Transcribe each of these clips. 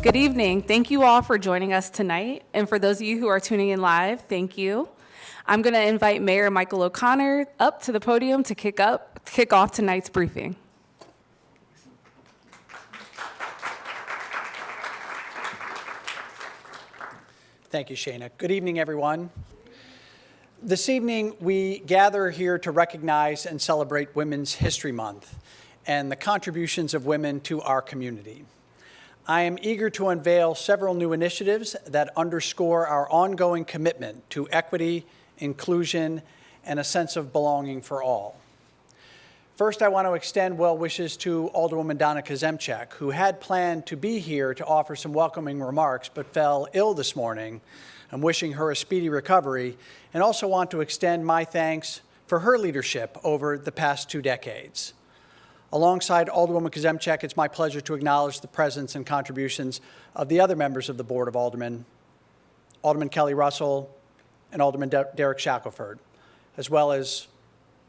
Good evening. Thank you all for joining us tonight. And for those of you who are tuning in live, thank you. I'm going to invite Mayor Michael O'Connor up to the podium to kick off tonight's briefing. Thank you, Shana. Good evening, everyone. This evening, we gather here to recognize and celebrate Women's History Month and the contributions of women to our community. I am eager to unveil several new initiatives that underscore our ongoing commitment to equity, inclusion, and a sense of belonging for all. First, I want to extend well wishes to Alderwoman Donna Kazemchak, who had planned to be here to offer some welcoming remarks but fell ill this morning. I'm wishing her a speedy recovery and also want to extend my thanks for her leadership over the past 2 decades. Alongside Alderwoman Kazemchak, it's my pleasure to acknowledge the presence and contributions of the other members of the Board of Aldermen, Alderman Kelly Russell and Alderman Derek Shackelford, as well as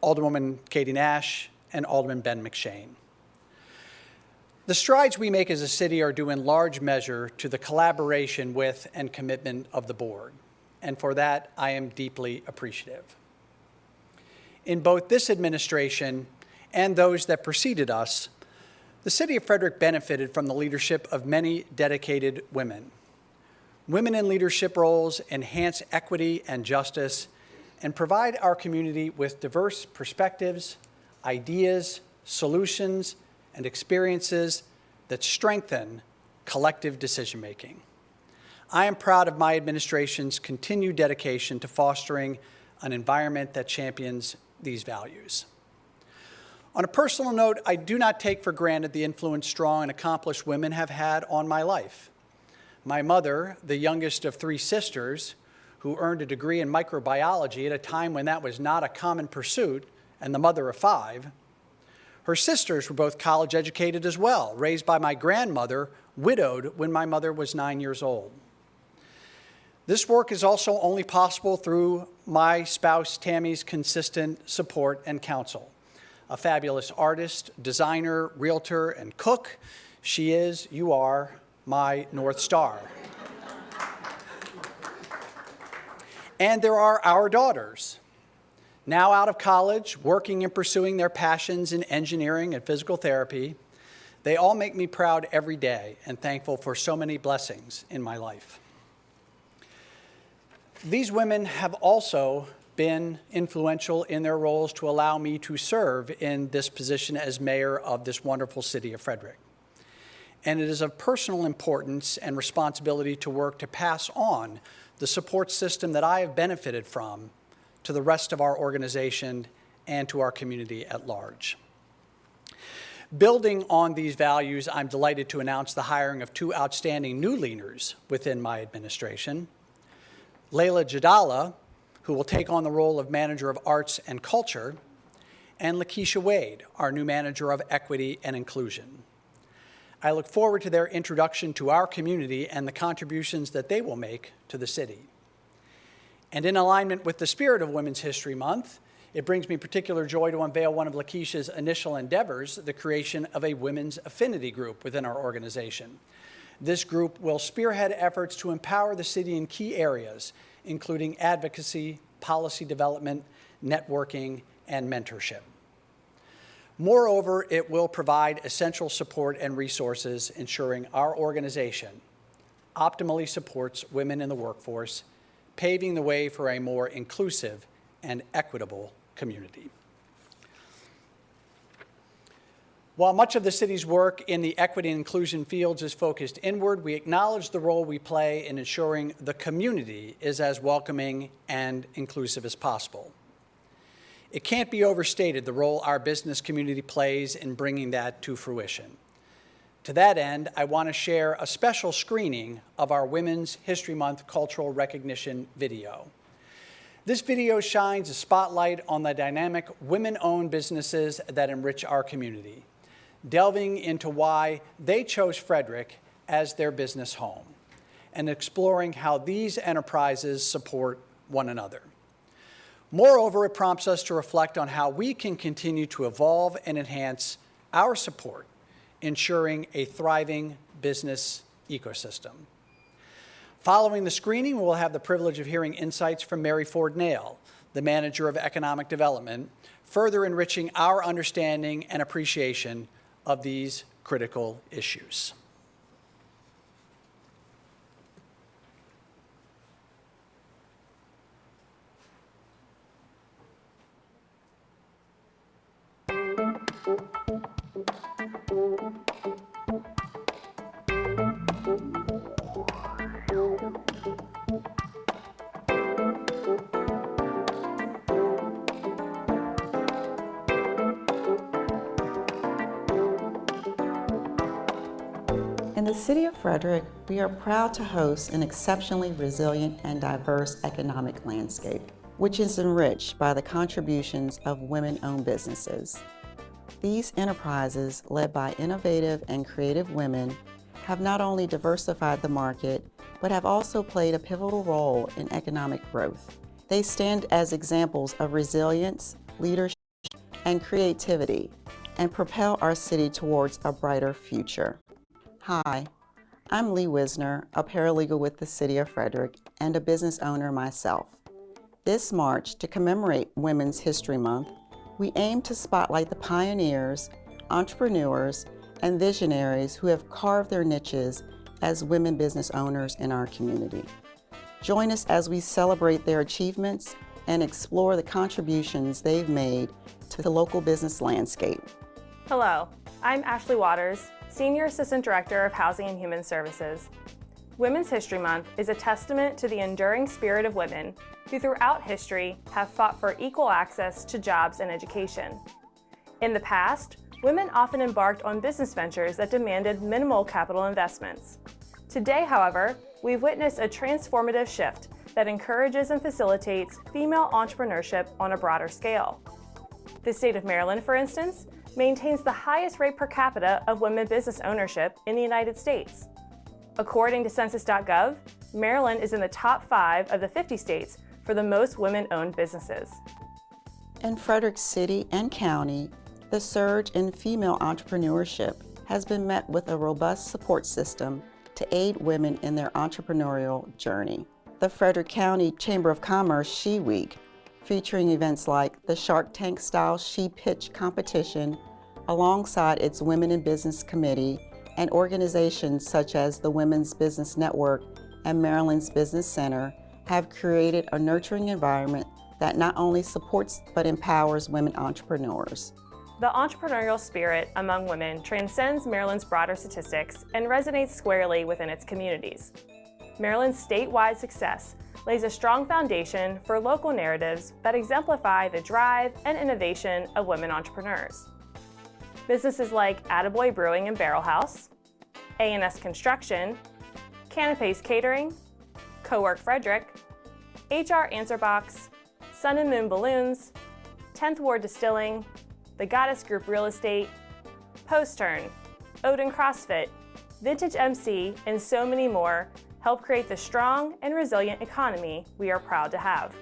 Alderwoman Katie Nash and Alderman Ben McShane. The strides we make as a city are due in large measure to the collaboration with and commitment of the board, and for that I am deeply appreciative. In both this administration and those that preceded us, the City of Frederick benefited from the leadership of many dedicated women. Women in leadership roles enhance equity and justice and provide our community with diverse perspectives, ideas, solutions, and experiences that strengthen collective decision-making. I am proud of my administration's continued dedication to fostering an environment that champions these values. On a personal note, I do not take for granted the influence strong and accomplished women have had on my life. My mother, the youngest of 3 sisters, who earned a degree in microbiology at a time when that was not a common pursuit, and the mother of 5. Her sisters were both college educated as well, raised by my grandmother, widowed when my mother was 9 years old. This work is also only possible through my spouse, Tammy's consistent support and counsel. A fabulous artist, designer, realtor, and cook, you are my North Star. And there are our daughters, now out of college, working and pursuing their passions in engineering and physical therapy. They all make me proud every day and thankful for so many blessings in my life. These women have also been influential in their roles to allow me to serve in this position as mayor of this wonderful city of Frederick. And it is of personal importance and responsibility to work to pass on the support system that I have benefited from to the rest of our organization and to our community at large. Building on these values, I'm delighted to announce the hiring of 2 outstanding new leaders within my administration. Layla Jadala, who will take on the role of Manager of Arts and Culture, and Lakeisha Wade, our new Manager of Equity and Inclusion. I look forward to their introduction to our community and the contributions that they will make to the city. And in alignment with the spirit of Women's History Month, it brings me particular joy to unveil one of Lakeisha's initial endeavors, the creation of a women's affinity group within our organization. This group will spearhead efforts to empower the city in key areas, including advocacy, policy development, networking, and mentorship. Moreover, it will provide essential support and resources, ensuring our organization optimally supports women in the workforce, paving the way for a more inclusive and equitable community. While much of the city's work in the equity and inclusion fields is focused inward, we acknowledge the role we play in ensuring the community is as welcoming and inclusive as possible. It can't be overstated the role our business community plays in bringing that to fruition. To that end, I want to share a special screening of our Women's History Month cultural recognition video. This video shines a spotlight on the dynamic women-owned businesses that enrich our community, delving into why they chose Frederick as their business home, and exploring how these enterprises support one another. Moreover, it prompts us to reflect on how we can continue to evolve and enhance our support, ensuring a thriving business ecosystem. Following the screening, we'll have the privilege of hearing insights from Mary Ford Nail, the Manager of Economic Development, further enriching our understanding and appreciation of these critical issues. In the City of Frederick, we are proud to host an exceptionally resilient and diverse economic landscape, which is enriched by the contributions of women-owned businesses. These enterprises, led by innovative and creative women, have not only diversified the market, but have also played a pivotal role in economic growth. They stand as examples of resilience, leadership, and creativity, and propel our city towards a brighter future. Hi, I'm Lee Wisner, a paralegal with the City of Frederick and a business owner myself. This March, to commemorate Women's History Month, we aim to spotlight the pioneers, entrepreneurs, and visionaries who have carved their niches as women business owners in our community. Join us as we celebrate their achievements and explore the contributions they've made to the local business landscape. Hello, I'm Ashley Waters, Senior Assistant Director of Housing and Human Services. Women's History Month is a testament to the enduring spirit of women who throughout history have fought for equal access to jobs and education. In the past, women often embarked on business ventures that demanded minimal capital investments. Today, however, we've witnessed a transformative shift that encourages and facilitates female entrepreneurship on a broader scale. The state of Maryland, for instance, maintains the highest rate per capita of women business ownership in the United States. According to Census.gov, Maryland is in the top 5 of the 50 states for the most women-owned businesses. In Frederick City and County, the surge in female entrepreneurship has been met with a robust support system to aid women in their entrepreneurial journey. The Frederick County Chamber of Commerce She Week, featuring events like the Shark Tank-style She Pitch competition, alongside its Women in Business Committee and organizations such as the Women's Business Network and Maryland's Business Center, have created a nurturing environment that not only supports but empowers women entrepreneurs. The entrepreneurial spirit among women transcends Maryland's broader statistics and resonates squarely within its communities. Maryland's statewide success lays a strong foundation for local narratives that exemplify the drive and innovation of women entrepreneurs. Businesses like Attaboy Brewing and Barrel House, A&S Construction, Canapes Catering, Co-work Frederick, HR Answerbox, Sun and Moon Balloons, 10th Ward Distilling, The Goddess Group Real Estate, Post-Turn, Odin CrossFit, Vintage MC, and so many more help create the strong and resilient economy we are proud to have.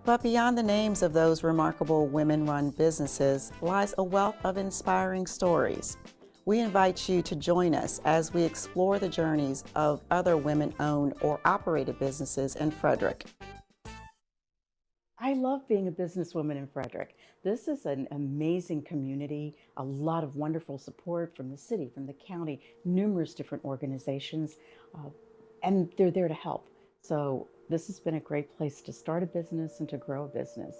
But beyond the names of those remarkable women-run businesses lies a wealth of inspiring stories. We invite you to join us as we explore the journeys of other women-owned or operated businesses in Frederick. I love being a businesswoman in Frederick. This is an amazing community, a lot of wonderful support from the city, from the county, numerous different organizations, and they're there to help. So this has been a great place to start a business and to grow a business.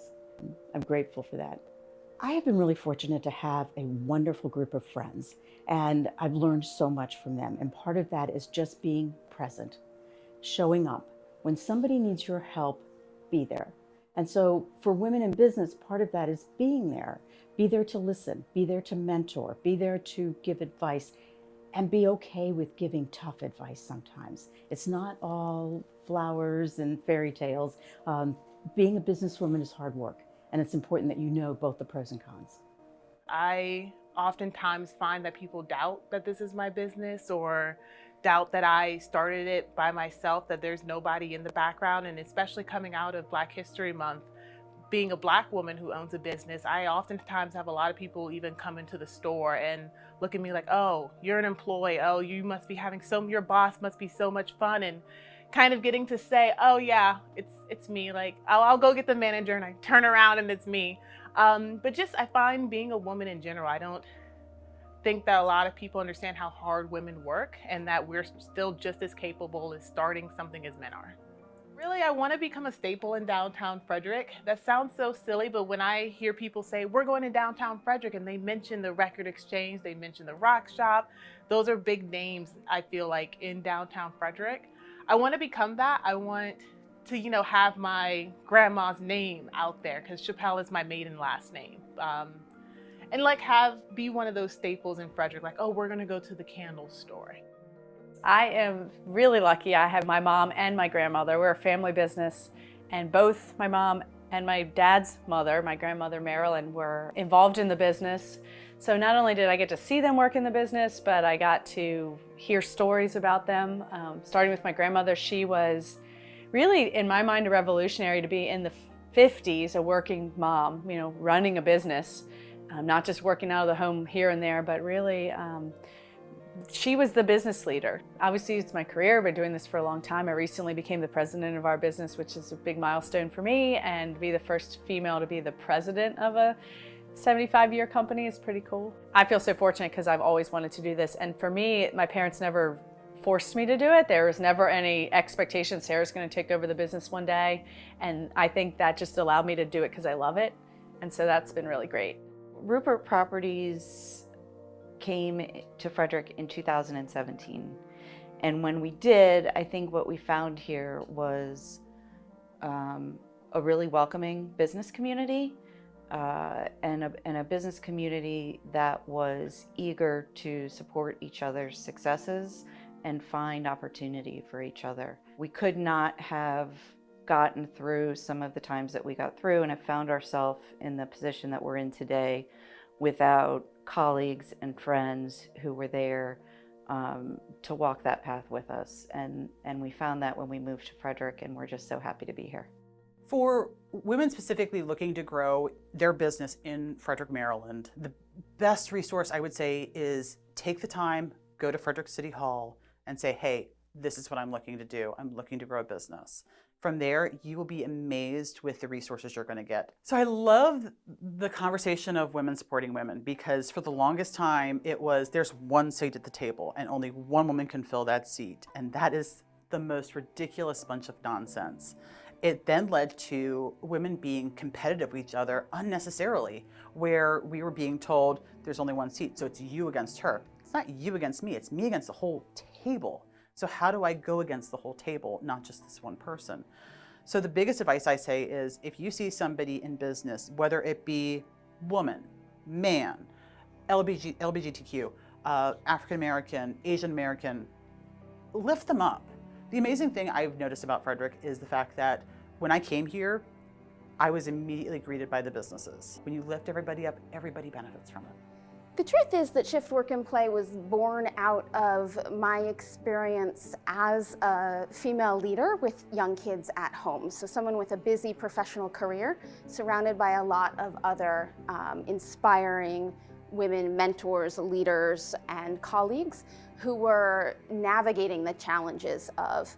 I'm grateful for that. I have been really fortunate to have a wonderful group of friends, and I've learned so much from them. And part of that is just being present, showing up. When somebody needs your help, be there. And so for women in business, part of that is being there. Be there to listen, be there to mentor, be there to give advice, and be okay with giving tough advice sometimes. It's not all flowers and fairy tales. Being a businesswoman is hard work, and it's important that you know both the pros and cons. I oftentimes find that people doubt that this is my business or doubt that I started it by myself, that there's nobody in the background, and especially coming out of Black History Month, being a Black woman who owns a business, I oftentimes have a lot of people even come into the store and look at me like, oh, you're an employee. Oh, you must be having your boss must be so much fun. And kind of getting to say, oh yeah, it's me. Like, I'll go get the manager, and I turn around and it's me. But just, I find being a woman in general, I don't think that a lot of people understand how hard women work and that we're still just as capable as starting something as men are. Really, I want to become a staple in downtown Frederick. That sounds so silly, but when I hear people say, we're going to downtown Frederick, and they mention the Record Exchange, they mention the Rock Shop, those are big names, I feel like, in downtown Frederick. I want to become that. I want to, have my grandma's name out there, because Chappelle is my maiden last name. And be one of those staples in Frederick, like, oh, we're gonna go to the candle store. I am really lucky. I have my mom and my grandmother. We're a family business, and both my mom and my dad's mother, my grandmother Marilyn, were involved in the business. So not only did I get to see them work in the business, but I got to hear stories about them. Starting with my grandmother, she was really, in my mind, a revolutionary to be in the 50s, a working mom, running a business. Not just working out of the home here and there, but really she was the business leader. Obviously, it's my career. I've been doing this for a long time. I recently became the president of our business, which is a big milestone for me, and to be the first female to be the president of a 75-year company is pretty cool. I feel so fortunate because I've always wanted to do this, and for me, my parents never forced me to do it. There was never any expectation Sarah's going to take over the business one day, and I think that just allowed me to do it because I love it, and so that's been really great. Rupert Properties came to Frederick in 2017. And when we did, I think what we found here was a really welcoming business community and a business community that was eager to support each other's successes and find opportunity for each other. We could not have gotten through some of the times that we got through and have found ourselves in the position that we're in today without colleagues and friends who were there to walk that path with us. And we found that when we moved to Frederick, and we're just so happy to be here. For women specifically looking to grow their business in Frederick, Maryland, the best resource I would say is take the time, go to Frederick City Hall and say, hey, this is what I'm looking to do. I'm looking to grow a business. From there, you will be amazed with the resources you're going to get. So I love the conversation of women supporting women, because for the longest time, it was there's one seat at the table and only one woman can fill that seat. And that is the most ridiculous bunch of nonsense. It then led to women being competitive with each other unnecessarily, where we were being told there's only one seat, so it's you against her. It's not you against me, it's me against the whole table. So how do I go against the whole table, not just this one person? So the biggest advice I say is, if you see somebody in business, whether it be woman, man, LGBTQ, African American, Asian American, lift them up. The amazing thing I've noticed about Frederick is the fact that when I came here, I was immediately greeted by the businesses. When you lift everybody up, everybody benefits from it. The truth is that Shift Work and Play was born out of my experience as a female leader with young kids at home. So someone with a busy professional career, surrounded by a lot of other inspiring women mentors, leaders, and colleagues who were navigating the challenges of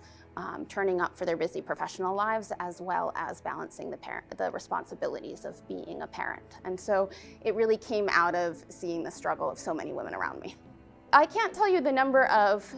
turning up for their busy professional lives, as well as balancing the responsibilities of being a parent. And so it really came out of seeing the struggle of so many women around me. I can't tell you the number of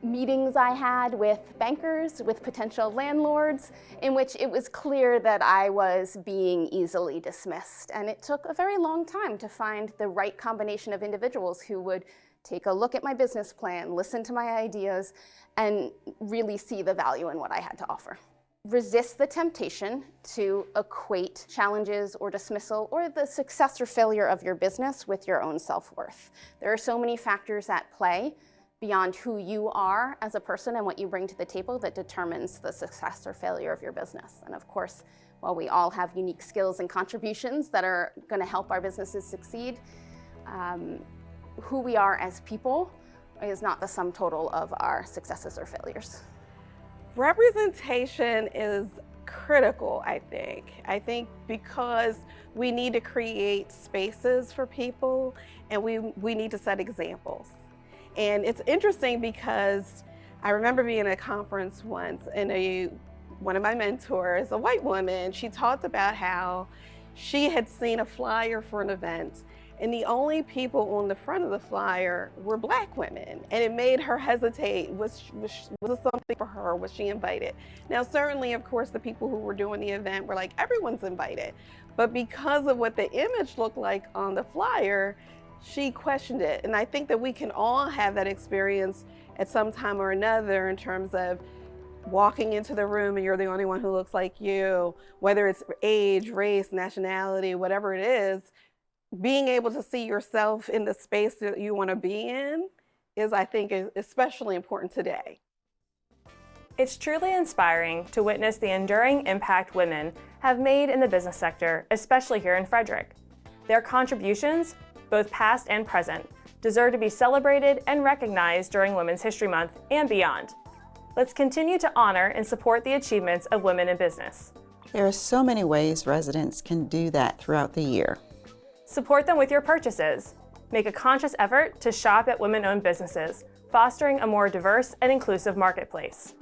meetings I had with bankers, with potential landlords, in which it was clear that I was being easily dismissed. And it took a very long time to find the right combination of individuals who would take a look at my business plan, listen to my ideas, and really see the value in what I had to offer. Resist the temptation to equate challenges or dismissal or the success or failure of your business with your own self-worth. There are so many factors at play beyond who you are as a person and what you bring to the table that determines the success or failure of your business. And of course, while we all have unique skills and contributions that are going to help our businesses succeed, who we are as people is not the sum total of our successes or failures. Representation is critical, I think. I think because we need to create spaces for people and we need to set examples. And it's interesting because I remember being at a conference once and one of my mentors, a white woman, she talked about how she had seen a flyer for an event and the only people on the front of the flyer were Black women. And it made her hesitate. Was this something for her? Was she invited? Now, certainly, of course, the people who were doing the event were like, everyone's invited. But because of what the image looked like on the flyer, she questioned it. And I think that we can all have that experience at some time or another in terms of walking into the room and you're the only one who looks like you, whether it's age, race, nationality, whatever it is. Being able to see yourself in the space that you want to be in is, I think, especially important today. It's truly inspiring to witness the enduring impact women have made in the business sector, especially here in Frederick. Their contributions, both past and present, deserve to be celebrated and recognized during Women's History Month and beyond. Let's continue to honor and support the achievements of women in business. There are so many ways residents can do that throughout the year. Support them with your purchases. Make a conscious effort to shop at women-owned businesses, fostering a more diverse and inclusive marketplace.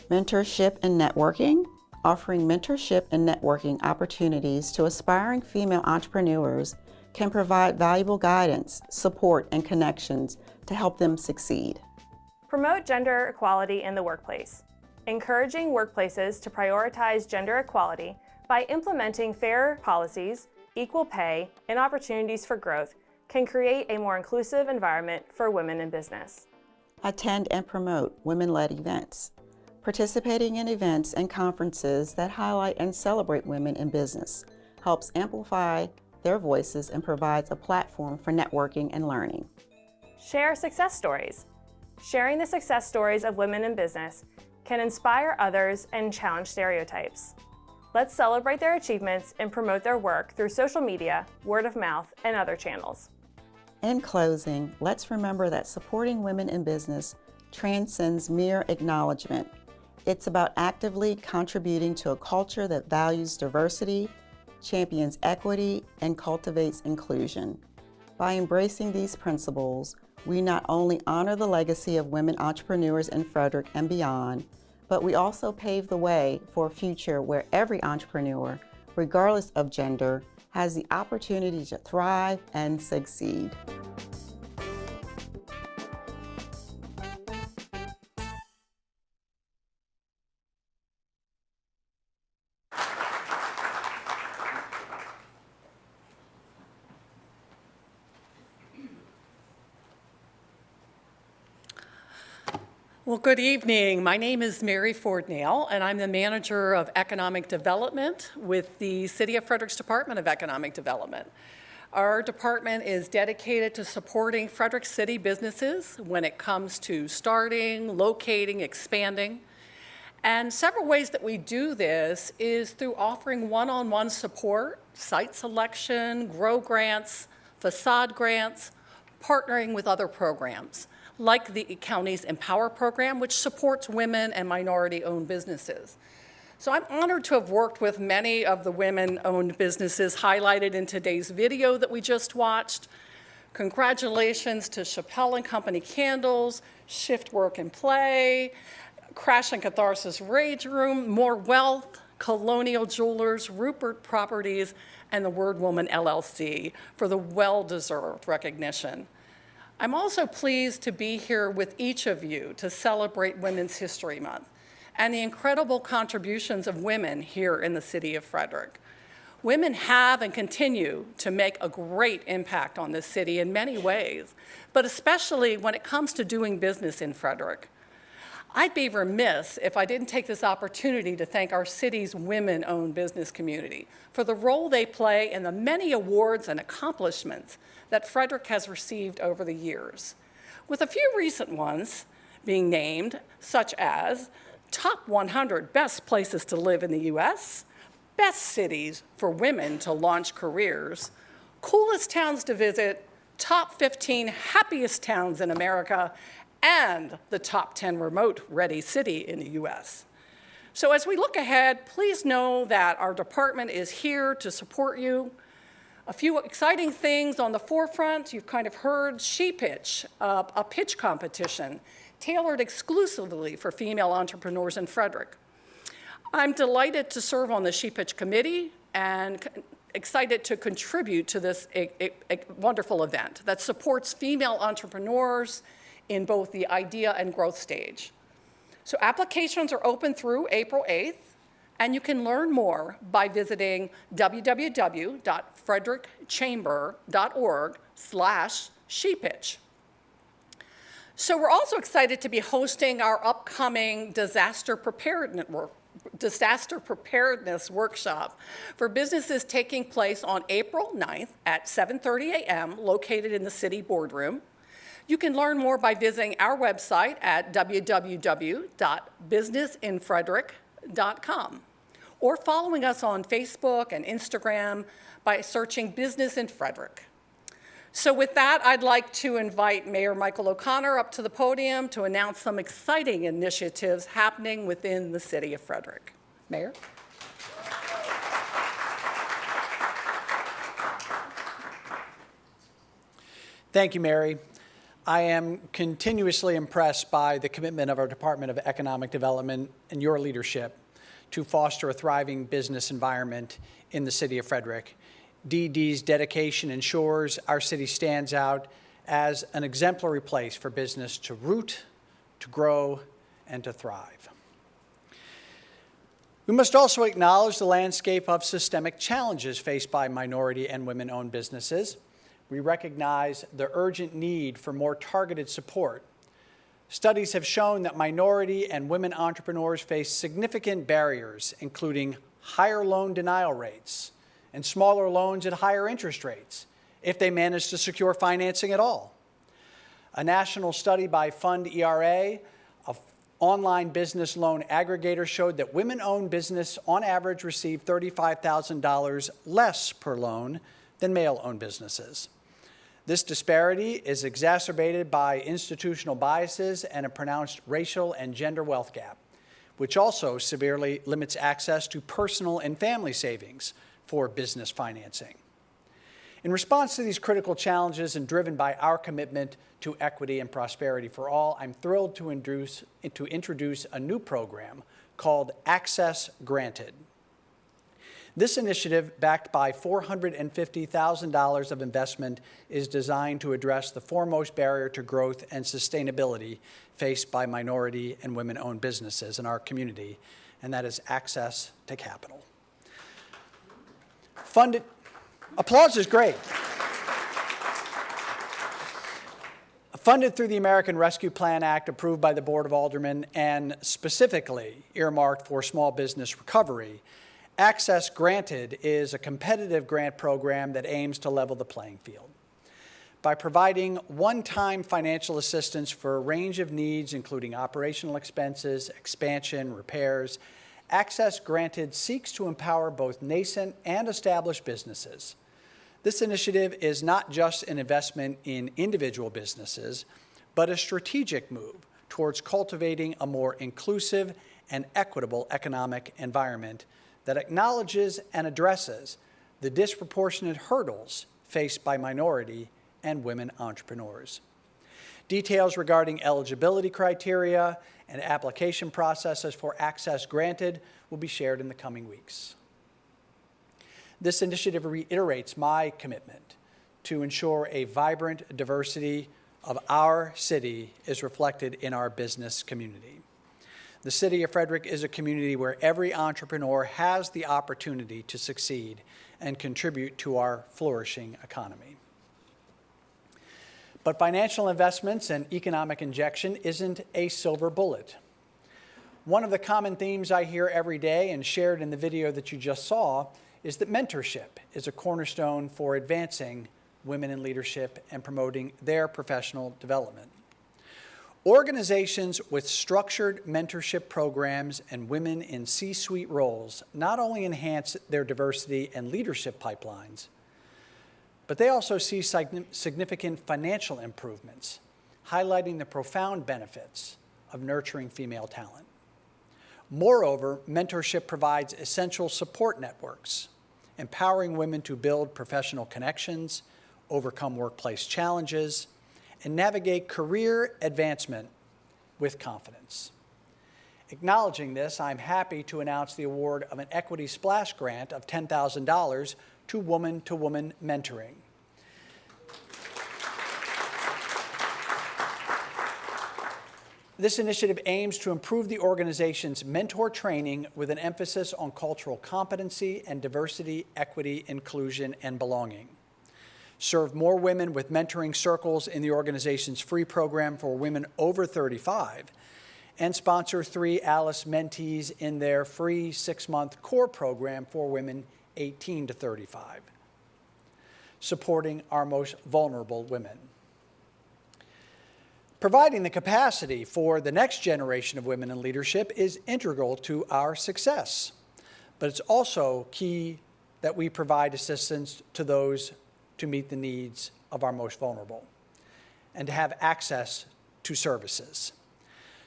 Mentorship and networking, offering mentorship and networking opportunities to aspiring female entrepreneurs can provide valuable guidance, support, and connections to help them succeed. Promote gender equality in the workplace. Encouraging workplaces to prioritize gender equality by implementing fair policies, equal pay, and opportunities for growth can create a more inclusive environment for women in business. Attend and promote women-led events. Participating in events and conferences that highlight and celebrate women in business helps amplify their voices and provides a platform for networking and learning. Share success stories. Sharing the success stories of women in business can inspire others and challenge stereotypes. Let's celebrate their achievements and promote their work through social media, word of mouth, and other channels. In closing, let's remember that supporting women in business transcends mere acknowledgement. It's about actively contributing to a culture that values diversity, champions equity, and cultivates inclusion. By embracing these principles, we not only honor the legacy of women entrepreneurs in Frederick and beyond, but we also pave the way for a future where every entrepreneur, regardless of gender, has the opportunity to thrive and succeed. Well, good evening. My name is Mary Ford-Nail, and I'm the Manager of Economic Development with the City of Frederick's Department of Economic Development. Our department is dedicated to supporting Frederick City businesses when it comes to starting, locating, expanding. And several ways that we do this is through offering one-on-one support, site selection, grow grants, facade grants, partnering with other programs, like the county's Empower program, which supports women and minority-owned businesses. So I'm honored to have worked with many of the women-owned businesses highlighted in today's video that we just watched. Congratulations to Chappelle and Company Candles, Shift Work and Play, Crash and Catharsis Rage Room, More Wealth, Colonial Jewelers, Rupert Properties, and the Word Woman LLC for the well-deserved recognition. I'm also pleased to be here with each of you to celebrate Women's History Month and the incredible contributions of women here in the city of Frederick. Women have and continue to make a great impact on this city in many ways, but especially when it comes to doing business in Frederick. I'd be remiss if I didn't take this opportunity to thank our city's women-owned business community for the role they play in the many awards and accomplishments that Frederick has received over the years, with a few recent ones being named, such as Top 100 Best Places to Live in the U.S., Best Cities for Women to Launch Careers, Coolest Towns to Visit, Top 15 Happiest Towns in America, and the Top 10 Remote Ready City in the U.S. So as we look ahead, please know that our department is here to support you. A few exciting things on the forefront. You've kind of heard She Pitch, a pitch competition tailored exclusively for female entrepreneurs in Frederick. I'm delighted to serve on the She Pitch committee and excited to contribute to this a wonderful event that supports female entrepreneurs in both the idea and growth stage. So applications are open through April 8th, and you can learn more by visiting www.frederickchamber.org/shepitch. So we're also excited to be hosting our upcoming disaster preparedness workshop for businesses taking place on April 9th at 7:30 a.m. located in the city boardroom. You can learn more by visiting our website at www.businessinfrederick.com or following us on Facebook and Instagram by searching Business in Frederick. So with that, I'd like to invite Mayor Michael O'Connor up to the podium to announce some exciting initiatives happening within the City of Frederick. Mayor? Thank you, Mary. I am continuously impressed by the commitment of our Department of Economic Development and your leadership to foster a thriving business environment in the City of Frederick. DD's dedication ensures our city stands out as an exemplary place for business to root, to grow, and to thrive. We must also acknowledge the landscape of systemic challenges faced by minority and women-owned businesses. We recognize the urgent need for more targeted support. Studies have shown that minority and women entrepreneurs face significant barriers, including higher loan denial rates and smaller loans at higher interest rates, if they manage to secure financing at all. A national study by Fund ERA, an online business loan aggregator, showed that women-owned business on average receive $35,000 less per loan than male-owned businesses. This disparity is exacerbated by institutional biases and a pronounced racial and gender wealth gap, which also severely limits access to personal and family savings for business financing. In response to these critical challenges and driven by our commitment to equity and prosperity for all, I'm thrilled to introduce a new program called Access Granted. This initiative, backed by $450,000 of investment, is designed to address the foremost barrier to growth and sustainability faced by minority and women-owned businesses in our community, and that is access to capital. Applause is great. Funded through the American Rescue Plan Act, approved by the Board of Aldermen, and specifically earmarked for small business recovery, Access Granted is a competitive grant program that aims to level the playing field. By providing one-time financial assistance for a range of needs, including operational expenses, expansion, repairs, Access Granted seeks to empower both nascent and established businesses. This initiative is not just an investment in individual businesses, but a strategic move towards cultivating a more inclusive and equitable economic environment that acknowledges and addresses the disproportionate hurdles faced by minority and women entrepreneurs. Details regarding eligibility criteria and application processes for Access Granted will be shared in the coming weeks. This initiative reiterates my commitment to ensure a vibrant diversity of our city is reflected in our business community. The City of Frederick is a community where every entrepreneur has the opportunity to succeed and contribute to our flourishing economy. But financial investments and economic injection isn't a silver bullet. One of the common themes I hear every day and shared in the video that you just saw is that mentorship is a cornerstone for advancing women in leadership and promoting their professional development. Organizations with structured mentorship programs and women in C-suite roles not only enhance their diversity and leadership pipelines, but they also see significant financial improvements, highlighting the profound benefits of nurturing female talent. Moreover, mentorship provides essential support networks, empowering women to build professional connections, overcome workplace challenges, and navigate career advancement with confidence. Acknowledging this, I'm happy to announce the award of an Equity Splash Grant of $10,000 to Woman Mentoring. This initiative aims to improve the organization's mentor training with an emphasis on cultural competency and diversity, equity, inclusion, and belonging. Serve more women with mentoring circles in the organization's free program for women over 35, and sponsor 3 ALICE mentees in their free 6-month core program for women 18 to 35, supporting our most vulnerable women. Providing the capacity for the next generation of women in leadership is integral to our success, but it's also key that we provide assistance to those to meet the needs of our most vulnerable and to have access to services.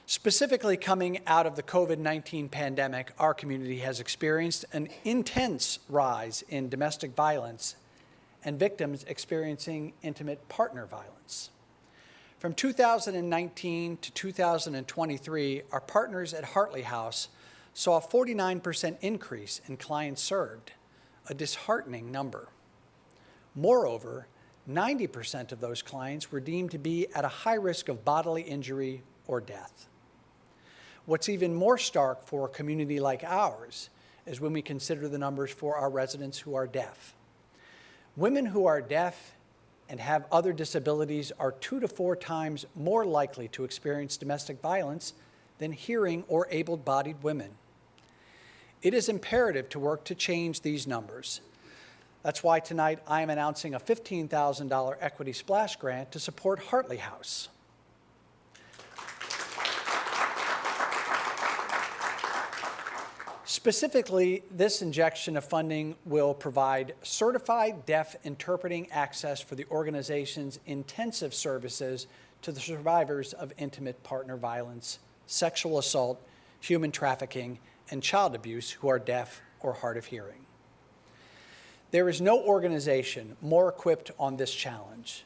Specifically, coming out of the COVID-19 pandemic, our community has experienced an intense rise in domestic violence and victims experiencing intimate partner violence. From 2019 to 2023, our partners at Hartley House saw a 49% increase in clients served, a disheartening number. Moreover, 90% of those clients were deemed to be at a high risk of bodily injury or death. What's even more stark for a community like ours is when we consider the numbers for our residents who are deaf. Women who are deaf and have other disabilities are 2 to 4 times more likely to experience domestic violence than hearing or able-bodied women. It is imperative to work to change these numbers. That's why tonight I am announcing a $15,000 Equity Splash Grant to support Hartley House. Specifically, this injection of funding will provide certified deaf interpreting access for the organization's intensive services to the survivors of intimate partner violence, sexual assault, human trafficking, and child abuse who are deaf or hard of hearing. There is no organization more equipped on this challenge.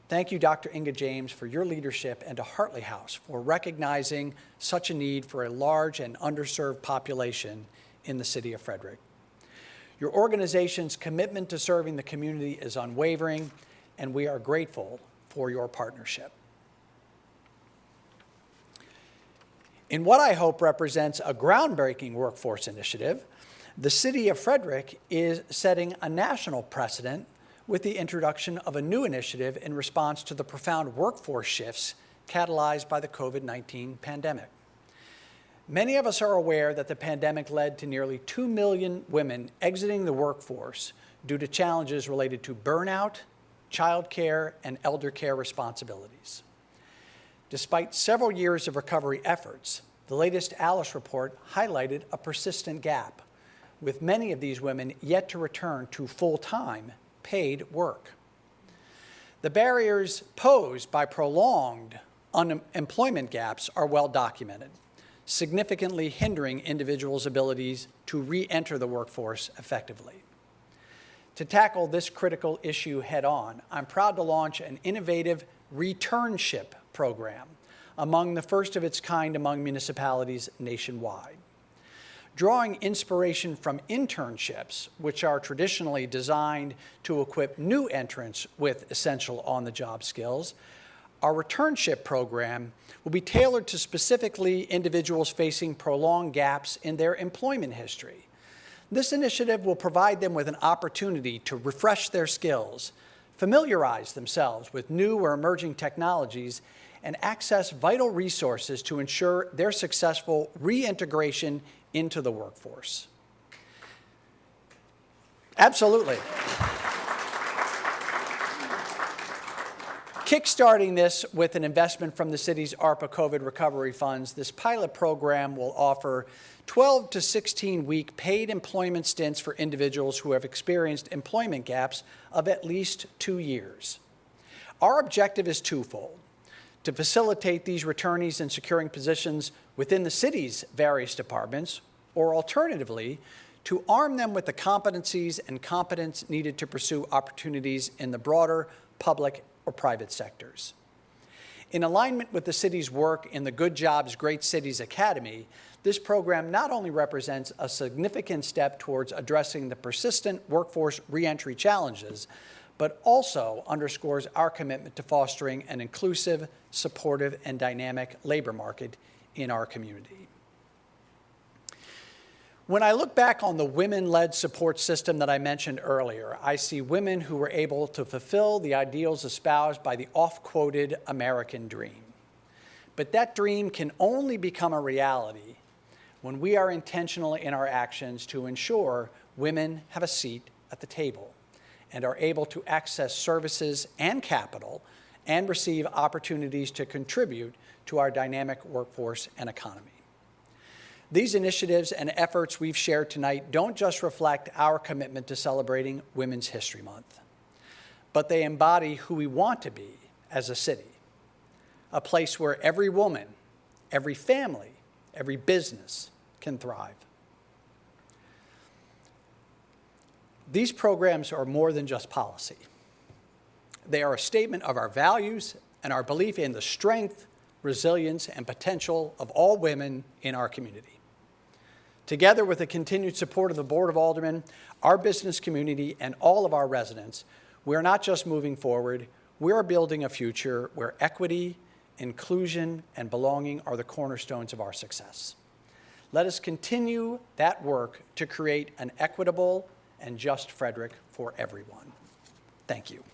Thank you, Dr. Inga James, for your leadership, and to Hartley House for recognizing such a need for a large and underserved population in the City of Frederick. Your organization's commitment to serving the community is unwavering, and we are grateful for your partnership. In what I hope represents a groundbreaking workforce initiative, the City of Frederick is setting a national precedent with the introduction of a new initiative in response to the profound workforce shifts catalyzed by the COVID-19 pandemic. Many of us are aware that the pandemic led to nearly 2 million women exiting the workforce due to challenges related to burnout, childcare, and elder care responsibilities. Despite several years of recovery efforts, the latest ALICE report highlighted a persistent gap, with many of these women yet to return to full-time paid work. The barriers posed by prolonged unemployment gaps are well documented, significantly hindering individuals' abilities to re-enter the workforce effectively. To tackle this critical issue head-on, I'm proud to launch an innovative returnship program, among the first of its kind among municipalities nationwide. Drawing inspiration from internships, which are traditionally designed to equip new entrants with essential on-the-job skills, our returnship program will be tailored to specifically individuals facing prolonged gaps in their employment history. This initiative will provide them with an opportunity to refresh their skills, familiarize themselves with new or emerging technologies, and access vital resources to ensure their successful reintegration into the workforce. Absolutely. Kickstarting this with an investment from the city's ARPA COVID recovery funds, this pilot program will offer 12 to 16-week paid employment stints for individuals who have experienced employment gaps of at least 2 years. Our objective is twofold: To facilitate these returnees in securing positions within the city's various departments, or alternatively, to arm them with the competencies and competence needed to pursue opportunities in the broader public or private sectors. In alignment with the city's work in the Good Jobs, Great Cities Academy, this program not only represents a significant step towards addressing the persistent workforce reentry challenges, but also underscores our commitment to fostering an inclusive, supportive, and dynamic labor market in our community. When I look back on the women-led support system that I mentioned earlier, I see women who were able to fulfill the ideals espoused by the oft-quoted American dream. But that dream can only become a reality when we are intentional in our actions to ensure women have a seat at the table and are able to access services and capital and receive opportunities to contribute to our dynamic workforce and economy. These initiatives and efforts we've shared tonight don't just reflect our commitment to celebrating Women's History Month, but they embody who we want to be as a city, a place where every woman, every family, every business can thrive. These programs are more than just policy. They are a statement of our values and our belief in the strength, resilience, and potential of all women in our community. Together with the continued support of the Board of Aldermen, our business community, and all of our residents, we are not just moving forward, we are building a future where equity, inclusion, and belonging are the cornerstones of our success. Let us continue that work to create an equitable and just Frederick for everyone. Thank you.